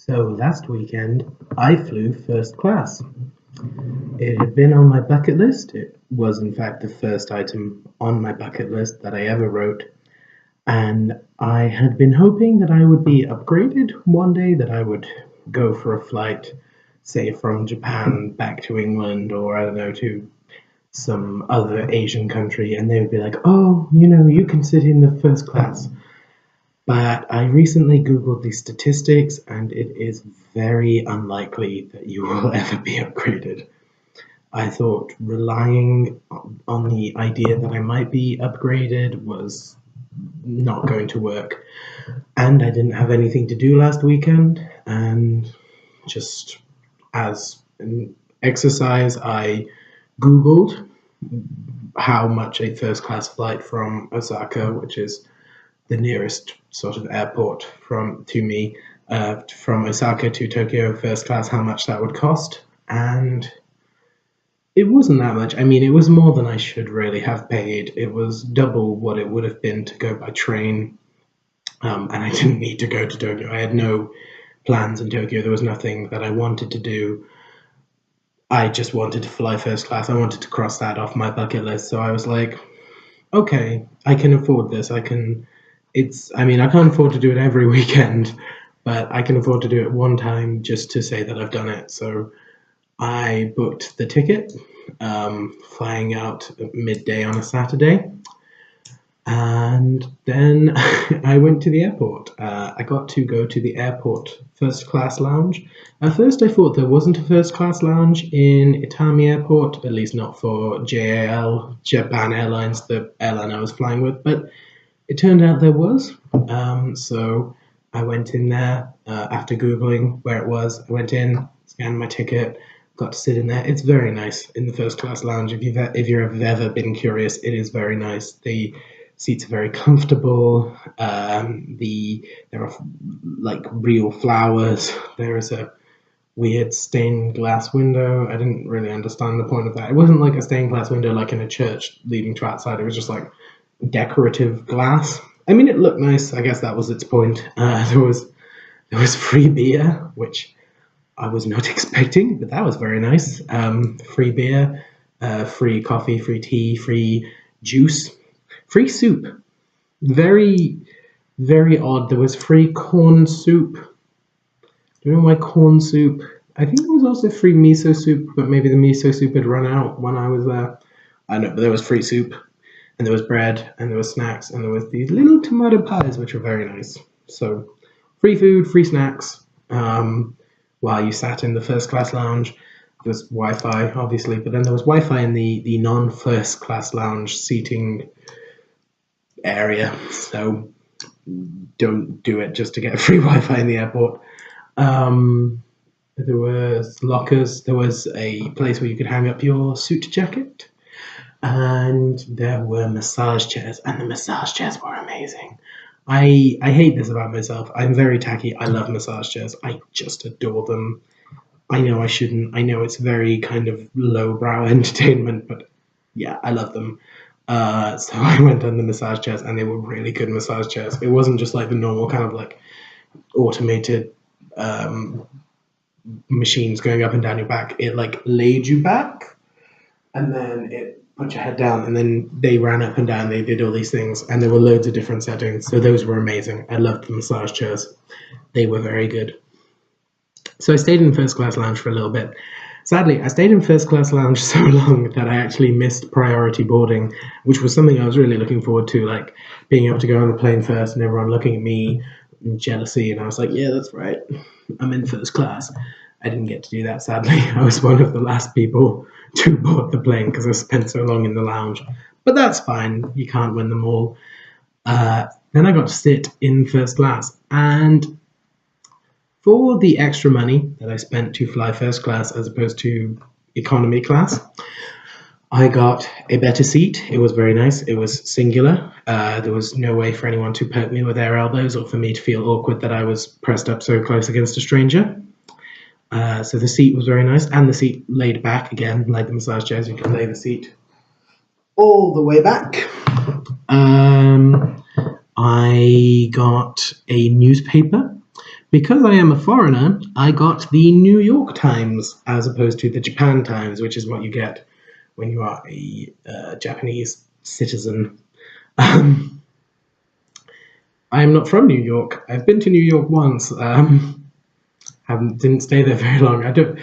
So last weekend, I flew first class. It had been on my bucket list. It was, in fact, the first item on my bucket list that I ever wrote. And I had been hoping that I would be upgraded one day, that I would go for a flight, say from Japan back to England, or I don't know, to some other Asian country, and they would be like, oh, you can sit in the first class. But I recently Googled the statistics, and it is very unlikely that you will ever be upgraded. I thought relying on the idea that I might be upgraded was not going to work. And I didn't have anything to do last weekend, and just as an exercise, I Googled how much a first class flight from Osaka, which is the nearest sort of airport to me, from Osaka to Tokyo first class, how much that would cost, and it wasn't that much. I mean, it was more than I should really have paid. It was double what it would have been to go by train, and I didn't need to go to Tokyo. I had no plans in Tokyo. There was nothing that I wanted to do. I just wanted to fly first class. I wanted to cross that off my bucket list. So I was like, okay, I can afford this. I mean, I can't afford to do it every weekend, but I can afford to do it one time just to say that I've done it. So I booked the ticket, flying out at midday on a Saturday, and then I went to the airport. I got to go to the airport first class lounge. At first, I thought there wasn't a first class lounge in Itami Airport, at least not for JAL, Japan Airlines, the airline I was flying with, but it turned out there was. So I went in there after Googling where it was. I went in, scanned my ticket, got to sit in there. It's very nice in the first class lounge. If you've ever been curious, it is very nice. The seats are very comfortable. There are like real flowers. There is a weird stained glass window. I didn't really understand the point of that. It wasn't like a stained glass window like in a church leading to outside. It was just like decorative glass. I mean, it looked nice. I guess that was its point. There was free beer, which I was not expecting, but that was very nice. Free beer, free coffee, free tea, free juice, free soup. Very, very odd. There was free corn soup. Do you know why corn soup? I think there was also free miso soup, but maybe the miso soup had run out when I was there. I don't know, but there was free soup, and there was bread, and there was snacks, and there was these little tomato pies, which were very nice. So, free food, free snacks. While you sat in the first class lounge. There was Wi-Fi, obviously, but then there was Wi-Fi in the non-first class lounge seating area. So don't do it just to get free Wi-Fi in the airport. There was lockers. There was a place where you could hang up your suit jacket, and there were massage chairs, and the massage chairs were amazing. I hate this about myself. I'm very tacky. I love massage chairs. I just adore them. I know I shouldn't. I know it's very kind of lowbrow entertainment, but yeah, I love them. So I went on the massage chairs, and they were really good massage chairs. It wasn't just like the normal kind of like automated machines going up and down your back. It like laid you back, and then it put your head down, and then they ran up and down. They did all these things, and there were loads of different settings. So those were amazing. I loved the massage chairs. They were very good. So I stayed in first class lounge for a little bit. Sadly, I stayed in first class lounge so long that I actually missed priority boarding, which was something I was really looking forward to, like being able to go on the plane first and everyone looking at me in jealousy. And I was like, yeah, that's right. I'm in first class. I didn't get to do that, sadly. I was one of the last people to board the plane because I spent so long in the lounge. But that's fine. You can't win them all. Then I got to sit in first class. And for the extra money that I spent to fly first class as opposed to economy class, I got a better seat. It was very nice. It was singular. There was no way for anyone to poke me with their elbows or for me to feel awkward that I was pressed up so close against a stranger. So the seat was very nice, and the seat laid back again, like the massage chairs. You can lay the seat all the way back. I got a newspaper Because I am a foreigner, I got the New York Times as opposed to the Japan Times, which is what you get when you are a Japanese citizen. Um, I'm not from New York. I've been to New York once. Haven't didn't stay there very long. I don't.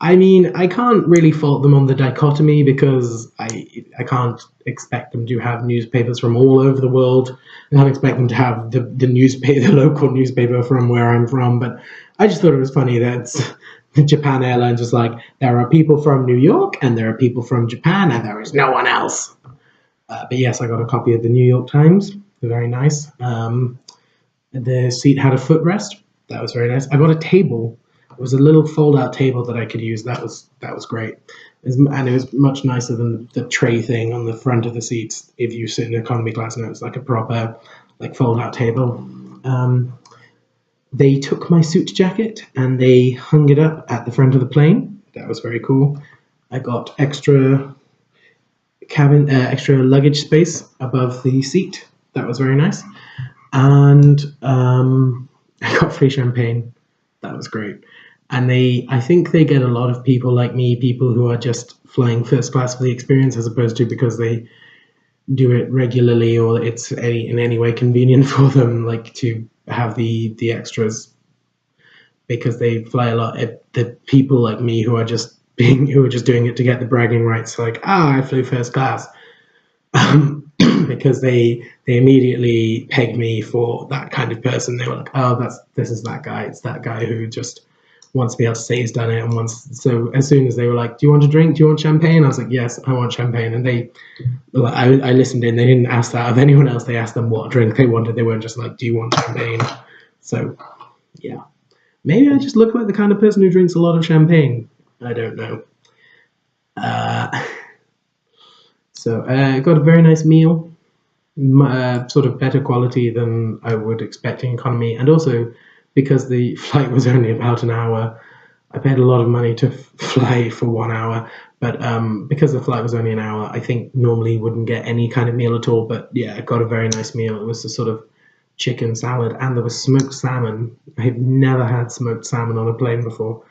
I mean, I can't really fault them on the dichotomy because I can't expect them to have newspapers from all over the world. I can't expect them to have the newspaper, the local newspaper from where I'm from. But I just thought it was funny that Japan Airlines was like, there are people from New York and there are people from Japan and there is no one else. But yes, I got a copy of the New York Times. Very nice. The seat had a footrest. That was very nice. I got a table. It was a little fold-out table that I could use. That was great. And it was much nicer than the tray thing on the front of the seats. If you sit in economy class, and it was like a proper, like fold-out table. Um, they took my suit jacket and they hung it up at the front of the plane. That was very cool. I got extra luggage space above the seat. That was very nice. And I got free champagne. That was great. And I think they get a lot of people like me, people who are just flying first class for the experience, as opposed to because they do it regularly or it's in any way convenient for them, like to have the extras because they fly a lot. The people like me who are just doing it to get the bragging rights, like I flew first class, because they immediately pegged me for that kind of person. They were like, "Oh, this is that guy. It's that guy who just wants to be able to say he's done it." And once, so as soon as they were like, "Do you want a drink? Do you want champagne?" I was like, "Yes, I want champagne." And I listened in. They didn't ask that of anyone else. They asked them what drink they wanted. They weren't just like, "Do you want champagne?" So yeah, maybe I just look like the kind of person who drinks a lot of champagne. I don't know. Uh, so I got a very nice meal, sort of better quality than I would expect in economy, and also because the flight was only about an hour, I paid a lot of money to fly for 1 hour. But because the flight was only an hour, I think normally you wouldn't get any kind of meal at all. But yeah, I got a very nice meal. It was a sort of chicken salad, and there was smoked salmon. I've never had smoked salmon on a plane before.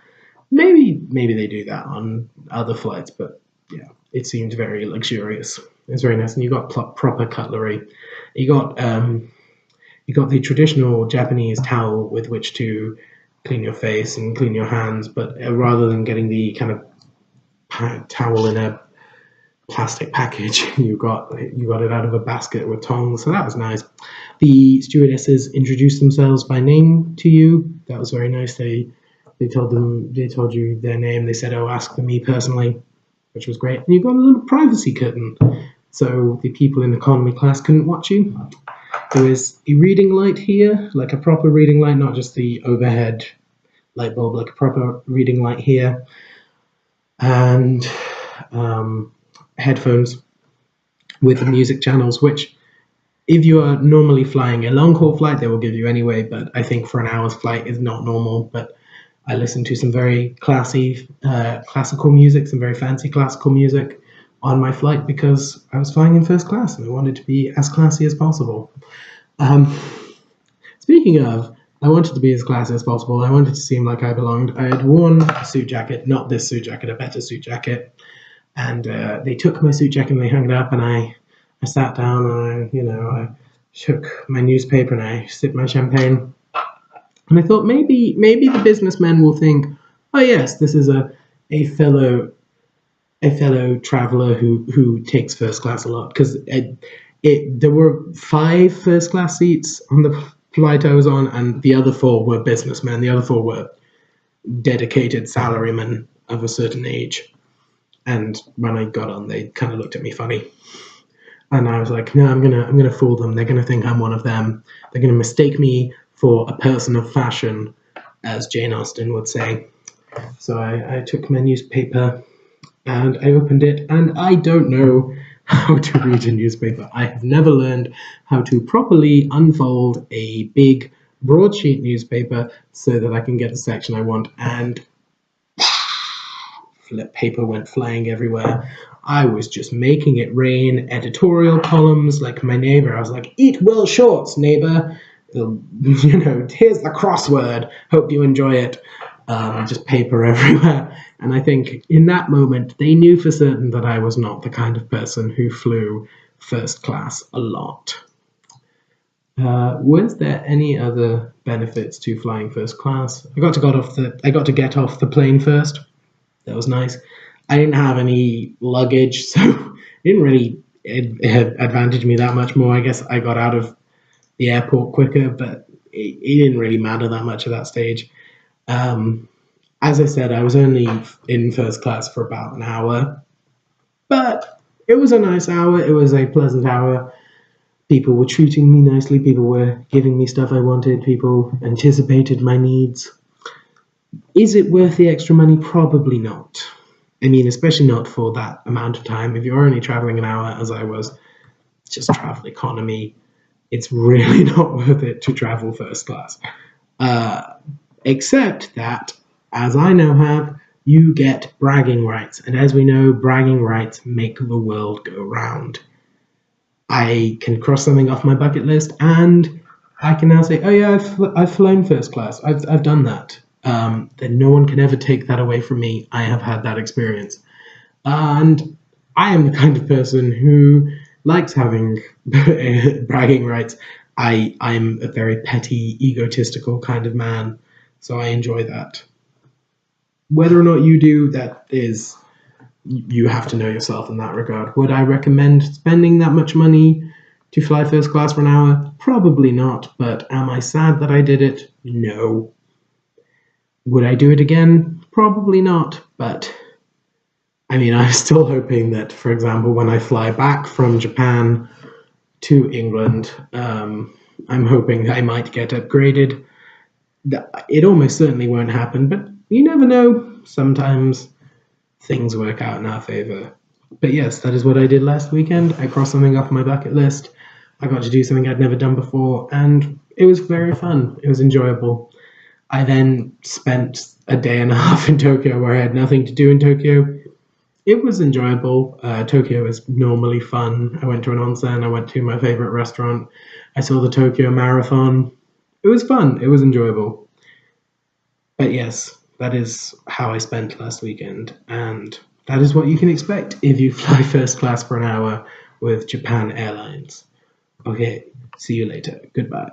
Maybe they do that on other flights, but yeah, it seemed very luxurious. It was very nice, and you got proper cutlery. You got you got the traditional Japanese towel with which to clean your face and clean your hands, but rather than getting the kind of towel in a plastic package, you got it out of a basket with tongs. So that was nice. The stewardesses introduced themselves by name to you. That was very nice. They told you their name. They said, "Oh, ask for me personally," which was great. And you got a little privacy curtain, so the people in economy class couldn't watch you. There was a reading light here, like a proper reading light, not just the overhead light bulb, like a proper reading light here, and um, headphones with the music channels, which if you are normally flying a long haul flight, they will give you anyway. But I think for an hour's flight is not normal. But I listened to some very classy classical music, some very fancy classical music on my flight because I was flying in first class and I wanted to be as classy as possible. Um, Speaking of, I wanted to be as classy as possible. I wanted to seem like I belonged. I had worn a suit jacket, not this suit jacket, a better suit jacket, and they took my suit jacket and they hung it up, and I sat down and I shook my newspaper and I sipped my champagne, and I thought maybe the businessmen will think, oh yes, this is a fellow a fellow traveler who takes first class a lot because there were five first class seats on the flight I was on, and the other four were businessmen. The other four were dedicated salarymen of a certain age. And when I got on, they kind of looked at me funny, and I was like, "No, I'm gonna fool them. They're gonna think I'm one of them. They're gonna mistake me for a person of fashion, as Jane Austen would say." So I took my newspaper and I opened it, and I don't know how to read a newspaper. I have never learned how to properly unfold a big broadsheet newspaper so that I can get the section I want, and paper went flying everywhere. I was just making it rain editorial columns like my neighbor. I was like, "Eat well shorts, neighbor." Here's the crossword. Hope you enjoy it. Just paper everywhere. And I think in that moment, they knew for certain that I was not the kind of person who flew first class a lot. Was there any other benefits to flying first class? I got to get off the plane first. That was nice. I didn't have any luggage, so it didn't really advantage me that much more. I guess I got out of the airport quicker, but it didn't really matter that much at that stage. As I said, I was only in first class for about an hour, but it was a nice hour. It was a pleasant hour. People were treating me nicely. People were giving me stuff I wanted. People anticipated my needs. Is it worth the extra money? Probably not. I mean, especially not for that amount of time. If you're only traveling an hour, as I was, just travel economy. It's really not worth it to travel first class. Except that, as I now have, you get bragging rights. And as we know, bragging rights make the world go round. I can cross something off my bucket list, and I can now say, "Oh yeah, I've flown first class. I've done that." Then no one can ever take that away from me. I have had that experience, and I am the kind of person who likes having bragging rights. I'm a very petty, egotistical kind of man, so I enjoy that. Whether or not you do, that is, you have to know yourself in that regard. Would I recommend spending that much money to fly first class for an hour? Probably not, but am I sad that I did it? No. Would I do it again? Probably not, but I mean, I'm still hoping that, for example, when I fly back from Japan to England, I'm hoping I might get upgraded. It almost certainly won't happen, but you never know. Sometimes things work out in our favor. But yes, that is what I did last weekend. I crossed something off my bucket list. I got to do something I'd never done before, and it was very fun. It was enjoyable. I then spent a day and a half in Tokyo where I had nothing to do in Tokyo. It was enjoyable. Tokyo is normally fun. I went to an onsen. I went to my favorite restaurant. I saw the Tokyo Marathon. It was fun. It was enjoyable. But yes, that is how I spent last weekend, and that is what you can expect if you fly first class for an hour with Japan Airlines. Okay, see you later. Goodbye.